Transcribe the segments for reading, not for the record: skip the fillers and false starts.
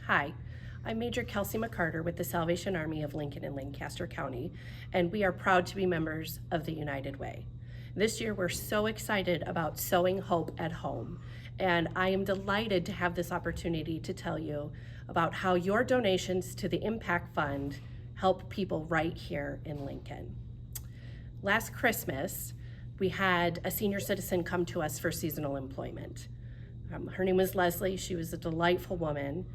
Hi, I'm Major Kelsey McCarter with the Salvation Army of Lincoln and Lancaster County, and we are proud to be members of the United Way. This year, we're so excited about sowing hope at home, and I am delighted to have this opportunity to tell you about how your donations to the Impact Fund help people right here in Lincoln. Last Christmas, we had a senior citizen come to us for seasonal employment. Her name was Leslie. She was a delightful woman.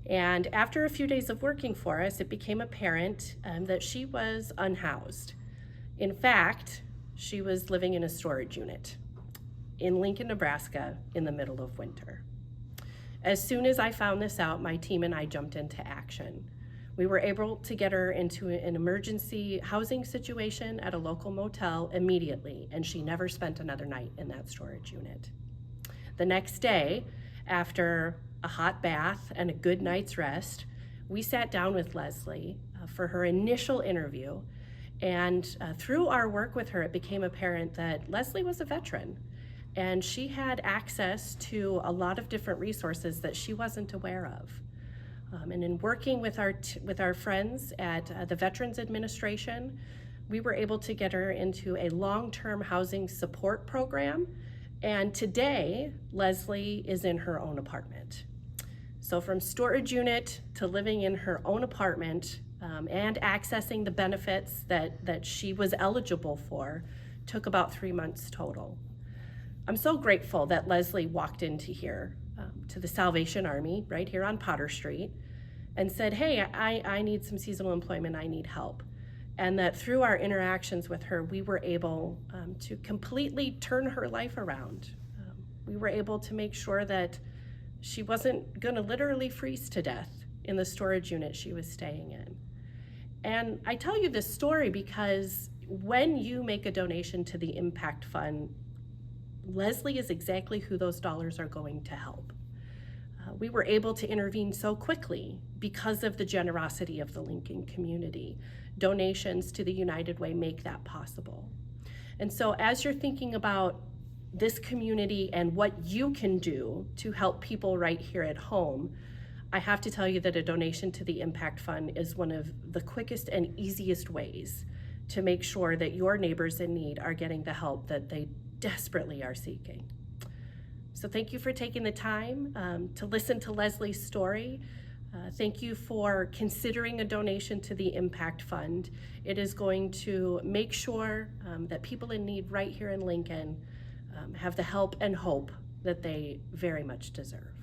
And after a few days of working for us, it became apparent that she was unhoused. In fact, she was living in a storage unit in Lincoln, Nebraska, in the middle of winter. As soon as I found this out, my team and I jumped into action. We were able to get her into an emergency housing situation at a local motel immediately, and she never spent another night in that storage unit. The next day, after a hot bath and a good night's rest, we sat down with Leslie for her initial interview. And through our work with her, it became apparent that Leslie was a veteran, and she had access to a lot of different resources that she wasn't aware of. And in working with our friends at the Veterans Administration, we were able to get her into a long-term housing support program. And today, Leslie is in her own apartment. So from storage unit to living in her own apartment and accessing the benefits that she was eligible for took about 3 months total. I'm so grateful that Leslie walked into here to the Salvation Army right here on Potter Street and said, hey, I need some seasonal employment, I need help. And that through our interactions with her, we were able to completely turn her life around. We were able to make sure that she wasn't going to literally freeze to death in the storage unit she was staying in. And I tell you this story because when you make a donation to the Impact Fund, Leslie is exactly who those dollars are going to help. We were able to intervene so quickly because of the generosity of the Lincoln community. Donations to the United Way make that possible. And so as you're thinking about this community and what you can do to help people right here at home, I have to tell you that a donation to the Impact Fund is one of the quickest and easiest ways to make sure that your neighbors in need are getting the help that they desperately are seeking. So thank you for taking the time to listen to Leslie's story. Thank you for considering a donation to the Impact Fund. It is going to make sure that people in need right here in Lincoln have the help and hope that they very much deserve.